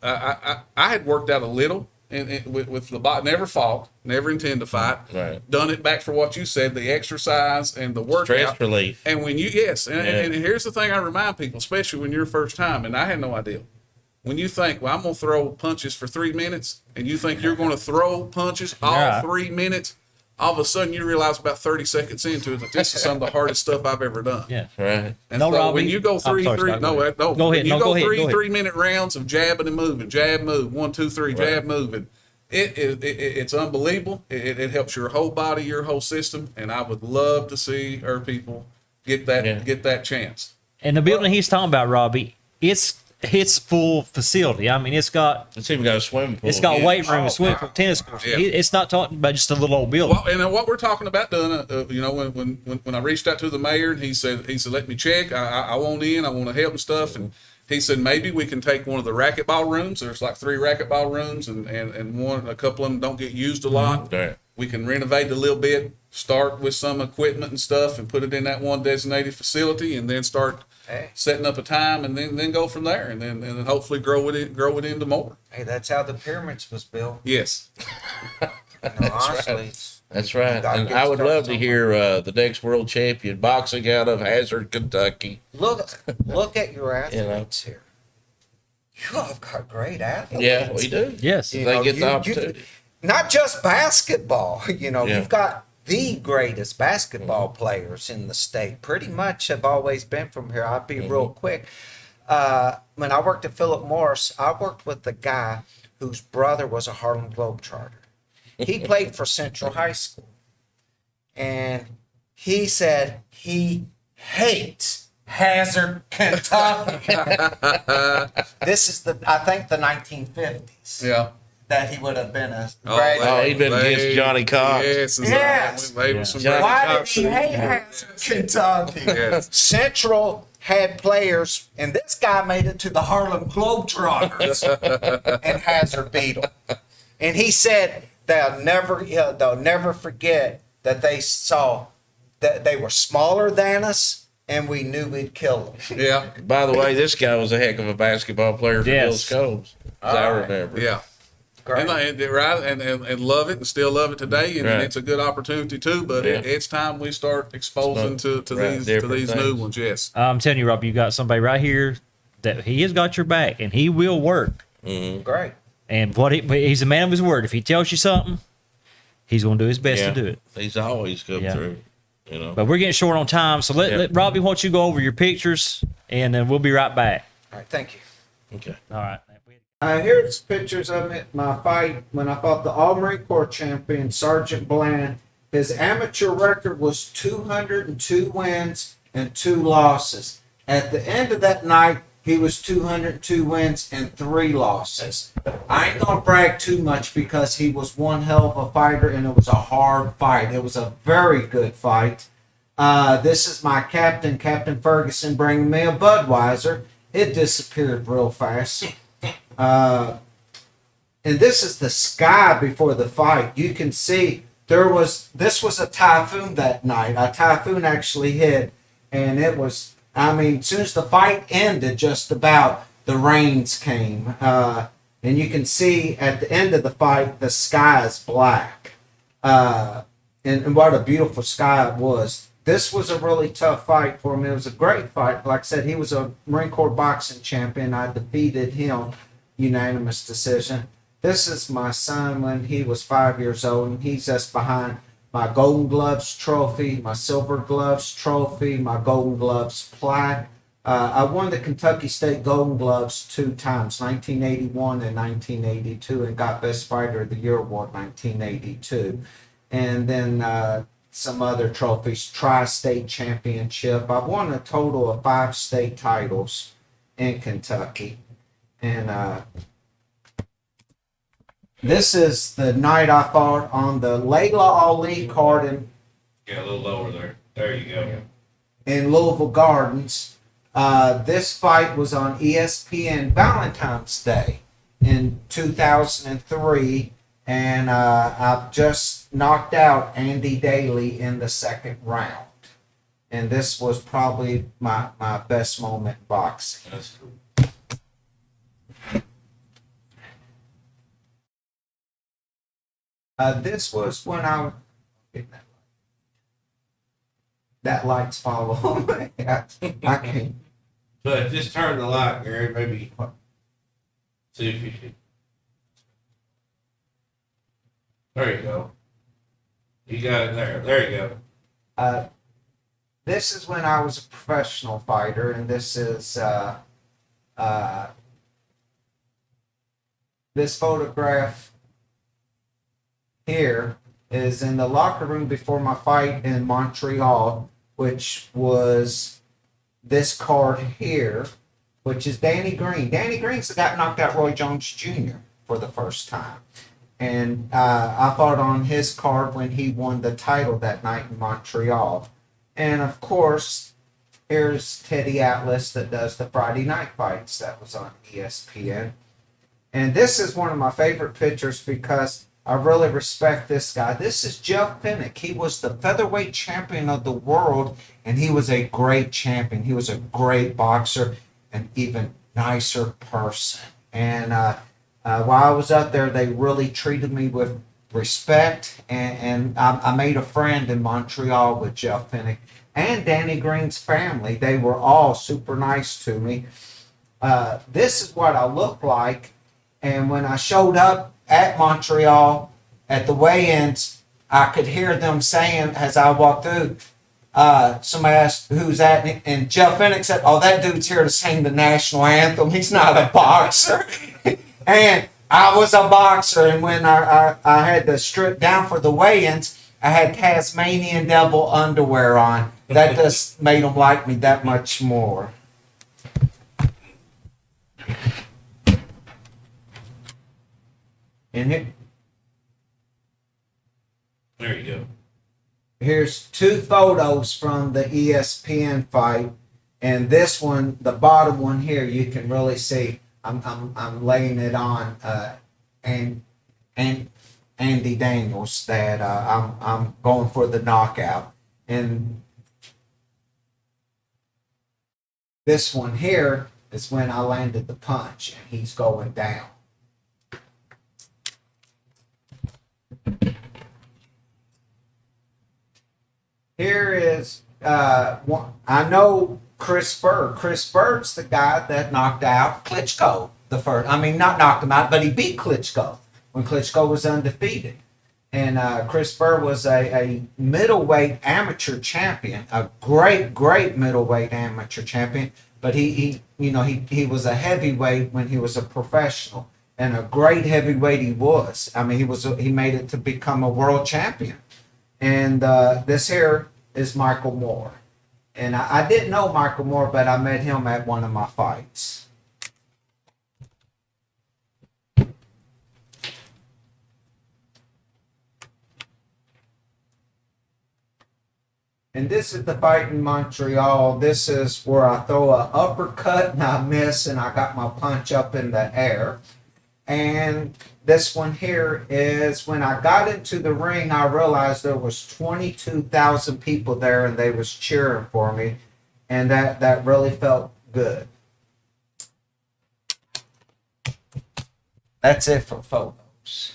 I had worked out a little with the box. Never fought. Never intend to fight. Right. Done it back for what you said, the exercise and the workout. Stress relief. And when you, and here's the thing I remind people, especially when you're first time, and I had no idea. When you think, well, I'm going to throw punches for 3 minutes, and you think you're going to throw punches all 3 minutes, all of a sudden you realize about 30 seconds into it that this is some of the hardest stuff I've ever done. Yeah. Right. And so Robbie, when you go go ahead. Three 3-minute rounds of jabbing and moving, jab, move, 1, 2, 3, jab, moving, it's unbelievable. It helps your whole body, your whole system, and I would love to see our people get that chance. And the building he's talking about, Robbie, it's full facility. I mean, it's even got a swimming pool. It's got weight room, swimming pool, tennis courts. Yeah. It's not talking about just a little old building. Well, and what we're talking about doing, when I reached out to the mayor and he said, let me check. I want in. I want to help and stuff. And he said maybe we can take one of the racquetball rooms. There's like 3 racquetball rooms, and a couple of them don't get used a lot. Mm-hmm. Right. We can renovate a little bit, start with some equipment and stuff, and put it in that one designated facility, and then start setting up a time, and then go from there, and then hopefully grow it into more. Hey, that's how the pyramids was built. Yes. Honestly, that's right. And I would love to hear the next world champion boxing out of Hazard, Kentucky. Look at your athletes here. You have got great athletes. Yeah, we do. Yes. They get the opportunity. Not just basketball. You've got the greatest basketball players in the state. Pretty much have always been from here. I'll be real quick. When I worked at Philip Morris, I worked with a guy whose brother was a Harlem Globetrotter. He played for Central High School. And he said he hates Hazard, Kentucky. This is I think the 1950s. Yeah. That he would have been a he'd been against Johnny Cox. Yes. Why did he hate Kentucky? Yes. Central had players, and this guy made it to the Harlem Globetrotters, and Hazard beat him. And he said they'll never forget that they saw they were smaller than us, and we knew we'd kill them. Yeah. By the way, this guy was a heck of a basketball player for Bill Scopes, as I remember. Yeah. Great. And love it and still love it today, and it's a good opportunity too. But it's time we start exposing to these new ones. Yes, I'm telling you, Rob, you got somebody right here that he has got your back, and he will work. Mm-hmm. Great. And he's a man of his word. If he tells you something, he's going to do his best to do it. He's always come through. You know. But we're getting short on time, so let Robbie, why don't you go over your pictures, and then we'll be right back. All right, thank you. Okay. All right. Here's pictures of my fight when I fought the All Marine Corps champion, Sergeant Bland. His amateur record was 202 wins and 2 losses. At the end of that night, he was 202 wins and 3 losses. I ain't gonna brag too much because he was one hell of a fighter and it was a hard fight. It was a very good fight. This is my captain, Captain Ferguson, bringing me a Budweiser. It disappeared real fast. And this is the sky before the fight. You can see this was a typhoon that night. A typhoon actually hit, and it was, as soon as the fight ended, just about, the rains came. And you can see at the end of the fight, the sky is black. And what a beautiful sky it was. This was a really tough fight for him. It was a great fight. Like I said, he was a Marine Corps boxing champion. I defeated him, unanimous decision. This is my son when he was 5 years old, and he's just behind my Golden Gloves trophy, my Silver Gloves trophy, my Golden Gloves plaque. I won the Kentucky State Golden Gloves 2 times, 1981 and 1982, and got Best Fighter of the Year award 1982. And then some other trophies, Tri-State Championship. I won a total of 5 state titles in Kentucky. And this is the night I fought on the Layla Ali card Get a little lower there. There you go. in Louisville Gardens. This fight was on ESPN Valentine's Day in 2003, and I've just knocked out Andy Daly in the 2nd round. And this was probably my best moment in boxing. That's cool. This was when that light's following me. I can't. But just turn the light, Gary. Maybe see if you can. There you go. You got it there. There you go. This is when I was a professional fighter, and this is this photograph here is in the locker room before my fight in Montreal, which was this card here, which is Danny Green. Danny Green's the guy that knocked out Roy Jones Jr. for the first time. And I fought on his card when he won the title that night in Montreal. And of course, here's Teddy Atlas that does the Friday night fights that was on ESPN. And this is one of my favorite pictures because I really respect this guy. This is Jeff Pinnock. He was the featherweight champion of the world, and he was a great champion. He was a great boxer, and even nicer person. And while I was out there, they really treated me with respect, and I made a friend in Montreal with Jeff Pinnock and Danny Green's family. They were all super nice to me. This is what I look like, and when I showed up at Montreal at the weigh-ins, I could hear them saying as I walked through, somebody asked, "Who's that?" And Jeff Pinnock said, "Oh, that dude's here to sing the national anthem. He's not a boxer." And I was a boxer, and when I had to strip down for the weigh-ins, I had Tasmanian Devil underwear on. That just made them like me that much more. And There you go. here's 2 photos from the ESPN fight, and this one, the bottom one here, you can really see I'm laying it on and Andy Daniels that I'm going for the knockout. And this one here is when I landed the punch, and he's going down. Here is, I know Chris Bird. Chris Bird's the guy that knocked out Klitschko not knocked him out, but he beat Klitschko when Klitschko was undefeated. And Chris Bird was a middleweight amateur champion, a great middleweight amateur champion. But he was a heavyweight when he was a professional, and a great heavyweight he was. I mean, he made it to become a world champion. And this here is Michael Moore. And I didn't know Michael Moore, but I met him at one of my fights. And this is the fight in Montreal. This is where I throw an uppercut and I miss, and I got my punch up in the air. And this one here is when I got into the ring, I realized there was 22,000 people there, and they was cheering for me. And that really felt good. That's it for photos.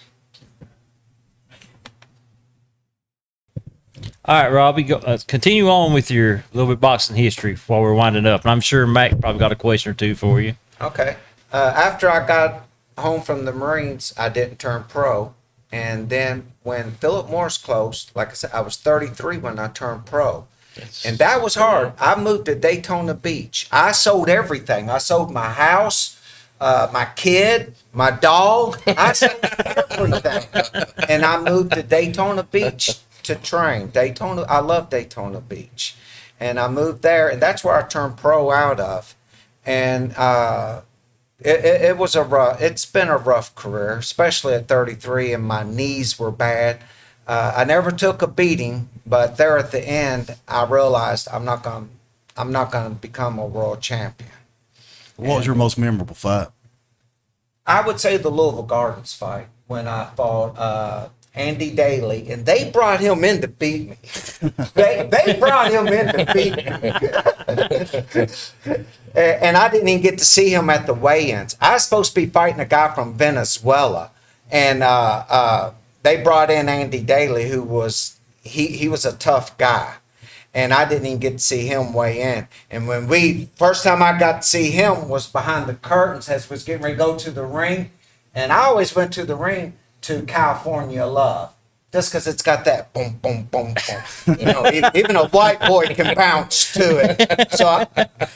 All right, Robbie, continue on with your little bit boxing history while we're winding up. And I'm sure Mac probably got a question or two for you. Okay. After I got home from the Marines, I didn't turn pro. And then when Philip Morris closed, like I said, I was 33 when I turned pro. And that was hard. I moved to Daytona Beach. I sold everything. I sold my house, my kid, my dog. I sold everything. And I moved to Daytona Beach to train. I love Daytona Beach. And I moved there, and that's where I turned pro out of. And it's been a rough career, especially at 33, and my knees were bad. I never took a beating, but there at the end, I realized I'm not gonna become a world champion. What was your most memorable fight? I would say the Louisville Gardens fight when I fought Andy Daly, and they brought him in to beat me. They brought him in to beat me. And I didn't even get to see him at the weigh-ins. I was supposed to be fighting a guy from Venezuela, and they brought in Andy Daly, who was he was a tough guy, and I didn't even get to see him weigh in. And first time I got to see him was behind the curtains as was getting ready to go to the ring, and I always went to the ring to California Love, just because it's got that boom, boom, boom, boom. Even a white boy can bounce to it. So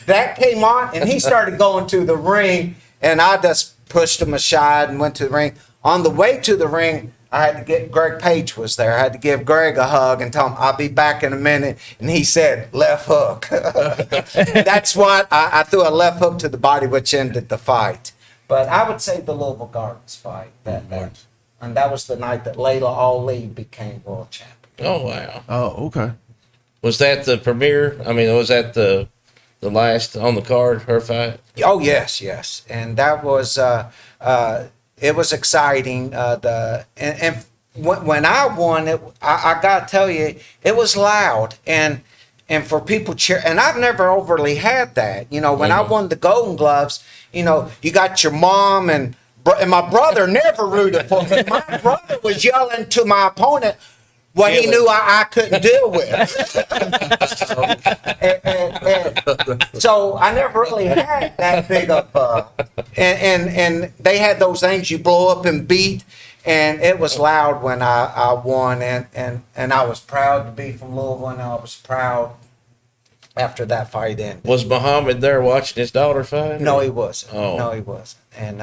that came on, and he started going to the ring, and I just pushed him aside and went to the ring. On the way to the ring, I had to get Greg Page was there. I had to give Greg a hug and tell him I'll be back in a minute. And he said, left hook. That's what I threw a left hook to the body, which ended the fight. But I would say the Louisville Gardens fight. And that was the night that Layla Ali became world champion. Oh, wow. Oh, okay. Was that the premiere? I mean, was that the last on the card, her fight? Oh, yes. And that was, it was exciting. When I won it, I got to tell you, it was loud. And for people cheer, and I've never overly had that. When I won the Golden Gloves, you got your mom and my brother never rooted for me. My brother was yelling to my opponent what he knew I couldn't deal with. So I never really had that big of and they had those things you blow up and beat, and it was loud when I won, and I was proud to be from Louisville, and I was proud after that fight ended. Was Muhammad there watching his daughter fight? No, he wasn't. Oh. No, he wasn't. And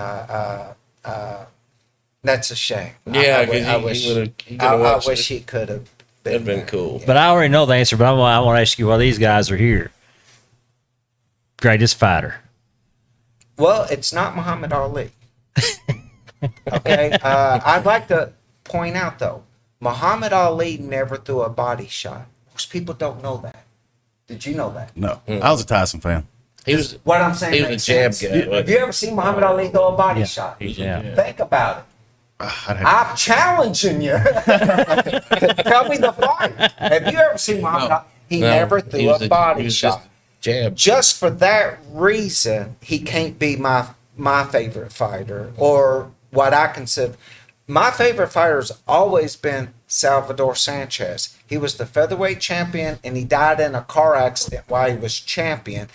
that's a shame. Yeah, I wish he could have been. That'd been cool. But I already know the answer, but I want to ask you why these guys are here. Greatest fighter. Well, it's not Muhammad Ali. Okay? I'd like to point out, though, Muhammad Ali never threw a body shot. Most people don't know that. Did you know that? No. I was a Tyson fan. He was What I'm saying he was makes a jab sense. guy. Have you ever seen Muhammad Ali throw a body shot? Yeah. Think about it. I'm challenging you. Tell me the fight. Have you ever seen Muhammad Ali? He never threw a body shot. Jab. Just for that reason, he can't be my favorite fighter, or what I consider. My favorite fighter has always been Salvador Sanchez. He was the featherweight champion, and he died in a car accident while he was champion.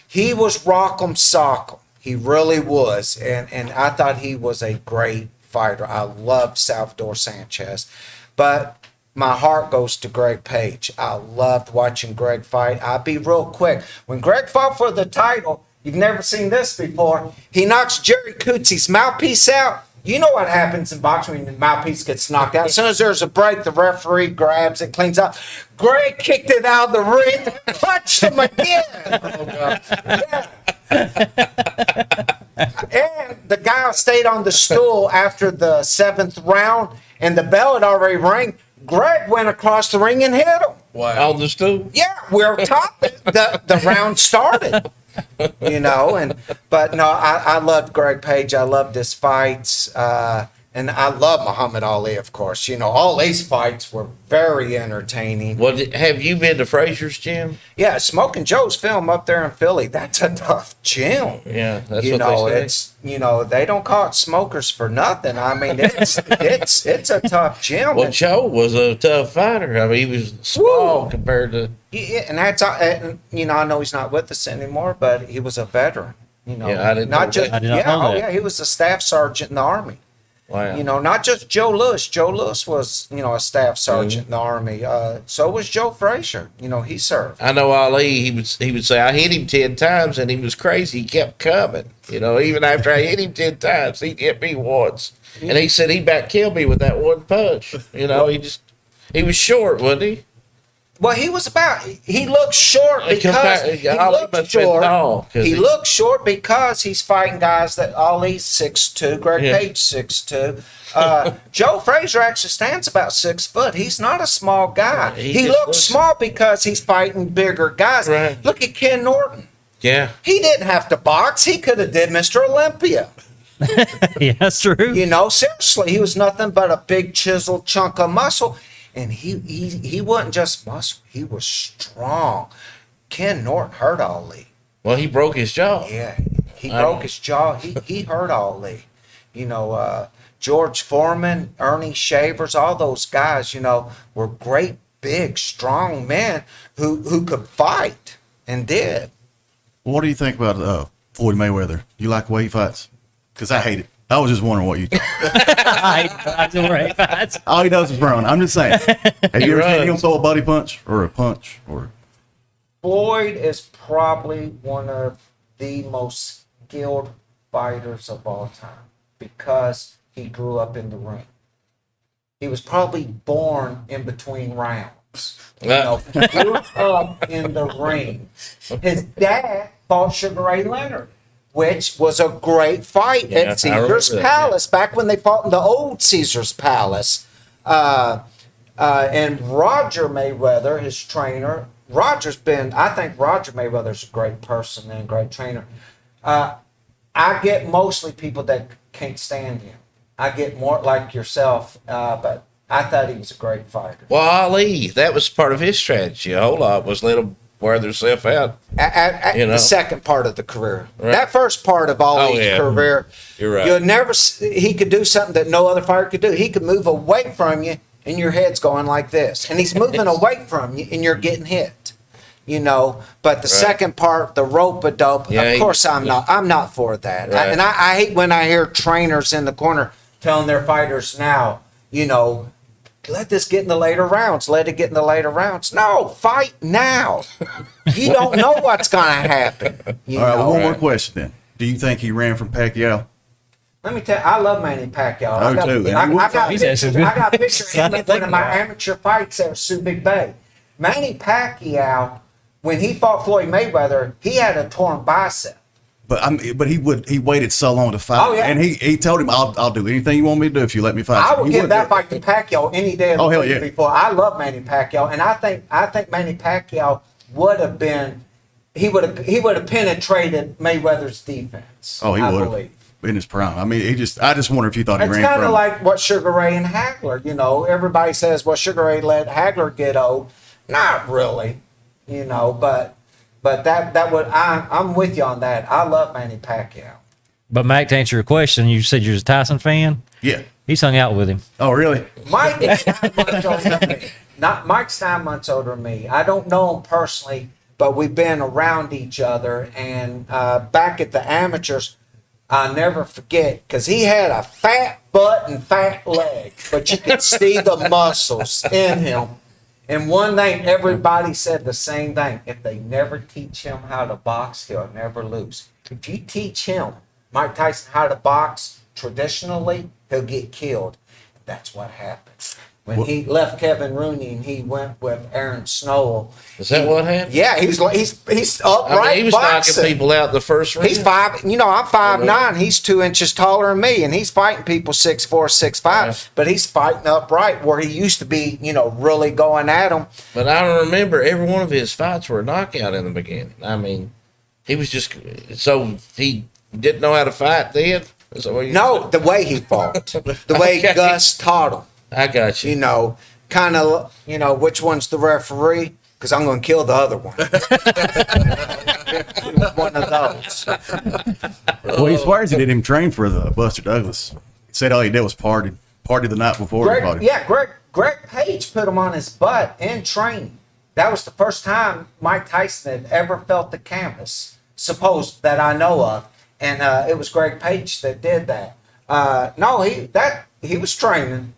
He was rock'em sock'em. He really was, and I thought he was a great fighter. I loved Salvador Sanchez, but my heart goes to Greg Page. I loved watching Greg fight. I'll be real quick. When Greg fought for the title, you've never seen this before. He knocks Jerry Cootie's mouthpiece out. You know what happens in boxing when the mouthpiece gets knocked out. As soon as there's a break, the referee grabs it, cleans up. Greg kicked it out of the ring, punched him again. Oh, God. Yeah. And the guy stayed on the stool after the 7th round, and the bell had already rang. Greg went across the ring and hit him. Wow. On the stool? Yeah, we're top. The round started. But no, I loved Greg Page. I loved his fights. And I love Muhammad Ali, of course. All these fights were very entertaining. Well, have you been to Frazier's gym? Yeah, Smoking Joe's film up there in Philly. That's a tough gym. Yeah, that's what they say. They don't call it smokers for nothing. I mean, it's a tough gym. Well, Joe was a tough fighter. I mean, he was small compared to. Yeah, and that's I know he's not with us anymore, but he was a veteran. I didn't know that. Yeah, he was a staff sergeant in the Army. Wow. Not just Joe Lewis. Joe Lewis was, a staff sergeant in the Army. So was Joe Frazier. He served. I know Ali, he would say, I hit him 10 times, and he was crazy. He kept coming. Even after I hit him 10 times, he hit me once. And he said he about killed me with that one punch. He was short, wasn't he? Well, he looked short because he looked short because he's fighting guys that Ali's 6'2", Greg Page 6'2". Joe Frazier actually stands about 6 foot. He's not a small guy. He looks small because he's fighting bigger guys. Right. Look at Ken Norton. Yeah. He didn't have to box. He could have did Mr. Olympia. Yeah, that's true. Seriously, he was nothing but a big chiseled chunk of muscle. And he wasn't just muscle; he was strong. Ken Norton hurt Ali. Well, he broke his jaw. Yeah, he broke his jaw. He hurt Ali. George Foreman, Ernie Shavers, all those guys, were great, big, strong men who could fight and did. What do you think about Floyd Mayweather? You like the way he fights? Because I hate it. I was just wondering what you thought. I don't know where he fights. All he does is run. I'm just saying. Have you ever seen him throw a buddy punch or a punch? Floyd is probably one of the most skilled fighters of all time because he grew up in the ring. He was probably born in between rounds. Grew up in the ring. His dad fought Sugar Ray Leonard, which was a great fight at Caesar's Palace, back when they fought in the old Caesar's Palace. And Roger Mayweather, his trainer, I think Roger Mayweather's a great person and a great trainer. I get mostly people that can't stand him. I get more like yourself, but I thought he was a great fighter. Well, Ali, that was part of his strategy. A whole lot was let him wear themselves out. At the second part of the career. Right. That first part of Ali's career, you're right. You'll never. He could do something that no other fighter could do. He could move away from you, and your head's going like this, and he's moving away from you, and you're getting hit. But the second part, the rope-a-dope. Of course, I'm not for that. Right. I hate when I hear trainers in the corner telling their fighters now, let this get in the later rounds. Let it get in the later rounds. No, fight now. You don't know what's going to happen. All right, one more question then. Do you think he ran from Pacquiao? Let me tell you, I love Manny Pacquiao. I got pictures of him at one of my amateur fights at Subic Bay. Manny Pacquiao, when he fought Floyd Mayweather, he had a torn bicep. But he waited so long to fight. Oh, yeah. And he told him, I'll do anything you want me to do if you let me fight. I would give that fight to Pacquiao any day of the week. Yeah. Before. I love Manny Pacquiao, and I think Manny Pacquiao would have penetrated Mayweather's defense. Oh, he would have. in his prime. I mean, I just wonder if you thought he it's ran kind of from. like what Sugar Ray and Hagler. You know, everybody says, well, Sugar Ray let Hagler get old. Not really, you know, but that would I'm with you on that. I love Manny Pacquiao. But Mac, to answer your question, you said you're a Tyson fan. Yeah. He's hung out with him. Oh, really? Mike is 9 months older than me. Mike's 9 months older than me. I don't know him personally, but we've been around each other. And back at the amateurs, I'll never forget, because he had a fat butt and fat leg, but you could see the muscles in him. And one thing, everybody said the same thing. If they never teach him how to box, he'll never lose. If you teach him, Mike Tyson, how to box traditionally, he'll get killed. That's what happened. When he left Kevin Rooney and he went with Aaron Snow. Is that what happened? Yeah, he's upright. I mean, he was boxing. knocking people out the first round. He's five. You know, I'm 5'9". He's 2 inches taller than me, and he's fighting people 6'4", 6'5". Yeah. But he's fighting upright, where he used to be, you know, really going at him. But I don't remember every one of his fights were a knockout in the beginning. I mean, he was just so he didn't know how to fight then. Is that what you No, said? the way he fought, the way Okay. Gus taught him. I got you. You know, kind of, you know, which one's the referee? Because I'm going to kill the other one. One of those. Well, he swears he didn't even train for the Buster Douglas. He said all he did was party the night before he fought him. Greg Page put him on his butt in training. That was the first time Mike Tyson had ever felt the canvas, supposed that I know of, and it was Greg Page that did that. No, he was training,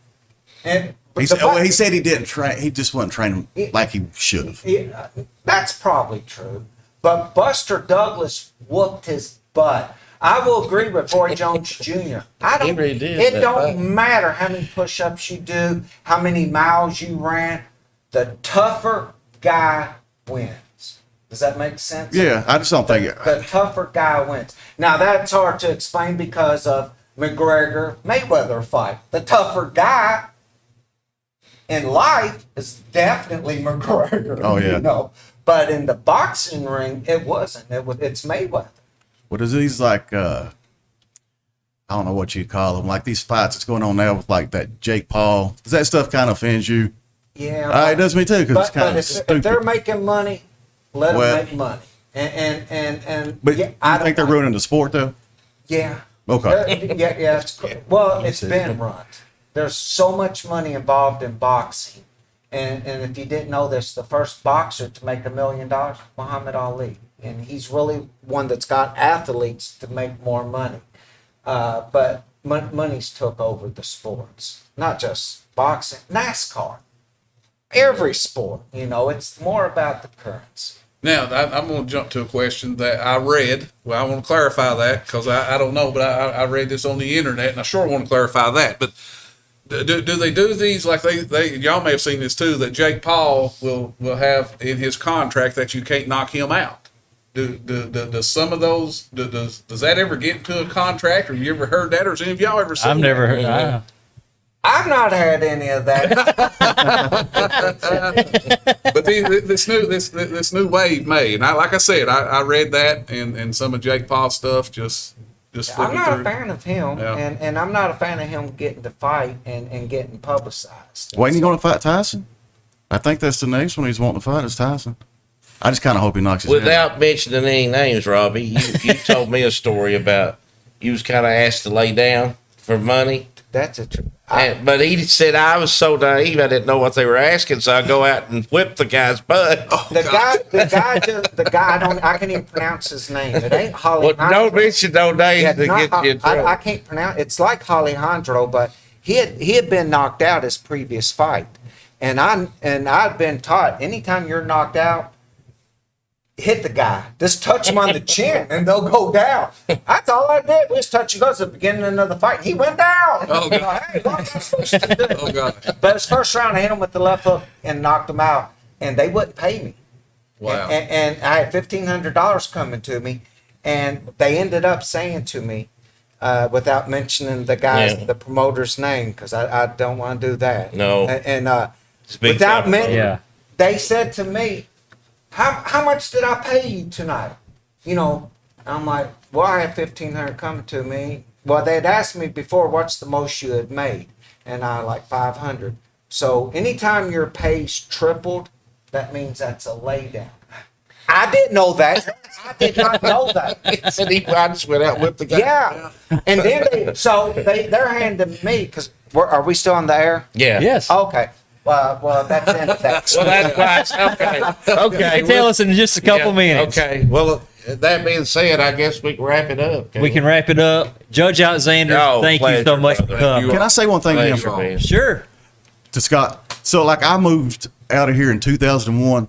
and He said he didn't train. He just wasn't training like he should have. yeah, that's probably true. But Buster Douglas whooped his butt. I will agree with Roy Jones Jr. He really did It that don't fight. matter how many push-ups you do, how many miles you ran. The tougher guy wins. Does that make sense? Yeah, I just don't think it. The tougher guy wins. Now that's hard to explain because of McGregor Mayweather fight. The tougher guy in life is definitely McGregor. Oh, yeah. You know? But in the boxing ring, it wasn't. It's Mayweather. What is these like? I don't know what you call them. Like these fights that's going on now with like that Jake Paul. Does that stuff kind of offend you? Yeah. It does me too because it's But kind of if stupid. they're making money, let Well- them make money. And But yeah, you think they're ruining the sport though? Yeah. Okay. Yeah. It's been run. There's so much money involved in boxing. And if you didn't know this, the first boxer to make $1 million, Muhammad Ali. And he's really one that's got athletes to make more money. But money's took over the sports, not just boxing, NASCAR, every sport. You know, it's more about the currency. Now, I'm going to jump to a question that I read. Well, I want to clarify that because I don't know, but I read this on the internet, and I sure want to clarify that. But do they do these like they y'all may have seen this too, that Jake Paul will have in his contract that you can't knock him out? Does some of those does that ever get into a contract, or have you ever heard that, or has any of y'all ever seen I've that? never heard. I've not had any of that. But this new wave may, and like I said, I read that and some of Jake Paul's stuff just I'm flipping not a through. fan of him, Yeah. and I'm not a fan of him getting to fight and getting publicized. Wayne, you going to fight Tyson? I think that's the next one he's wanting to fight is Tyson. I just kind of hope he knocks his head. Without mentioning any names, Robbie, you told me a story about you was kind of asked to lay down for money. That's a true. But he said I was so naive I didn't know what they were asking, so I go out and whip the guy's butt. The guy. I can't even pronounce his name. It ain't Holly. Well, don't mention no names Yeah, to not get you in trouble. I can't pronounce. It's like Alejandro, but he had been knocked out his previous fight, and I'd been taught anytime you're knocked out, hit the guy. Just touch him on the chin, and they'll go down. That's all I did. Was touch him at the beginning of the fight. And he went down. Oh, You know, hey, what am I supposed to do? Oh God! But his first round, I hit him with the left hook and knocked him out, and they wouldn't pay me. Wow. And I had $1,500 coming to me, and they ended up saying to me, without mentioning the promoter's name, because I don't want to do that. No. Speak without up. mentioning, they said to me, how much did I pay you tonight? You know, I'm like, well, I had $1,500 coming to me. Well, they had asked me before, what's the most you had made? And I like 500. So anytime your pay's tripled, that means that's a lay down. I didn't know that. I did not know that. I just went out with the guy. Yeah. And then they're handing me, because are we still on the air? Yeah. Yes. Okay. Well, that's in that. Well, that's fine. Okay. Okay. Tell us in just a couple minutes. Okay. Well, that being said, I guess we can wrap it up. We can wrap it up. Judge Alexander, thank you so much for coming. Can I say one thing? Sure. To Scott. So, like, I moved out of here in 2001,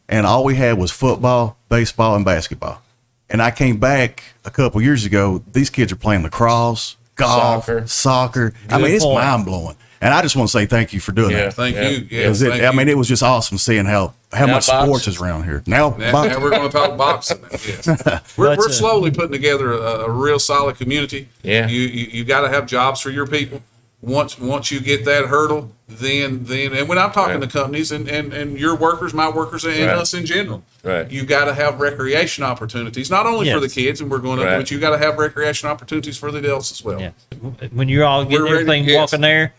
and all we had was football, baseball, and basketball. And I came back a couple years ago. These kids are playing lacrosse, golf, soccer. I mean, it's mind blowing. And I just want to say thank you for doing that. Thank you. Yeah, I mean, it was just awesome seeing how much sports is around here. Now we're going to talk boxing. Yes. We're slowly putting together a real solid community. Yeah. You got to have jobs for your people. Once you get that hurdle, then and when I'm talking to companies and your workers, my workers, and us in general, you got to have recreation opportunities, not only for the kids, and we're going to, but you got to have recreation opportunities for the adults as well. Yeah. When you're all getting everything walking there.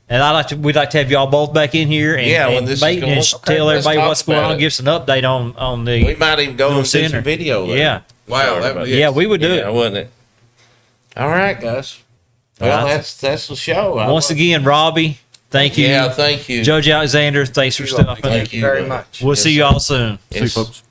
And we'd like to have y'all both back in here and debate and tell everybody what's going on, give us an update on the. We might even go and do some video. Yeah. Wow. Yeah, we would do it. Wouldn't it? All right, guys. Well, that's the show. Once again, Robbie, thank you. Yeah, thank you. Judge Alexander, thanks for stopping. Thank you very much. We'll see you all soon. See you, folks.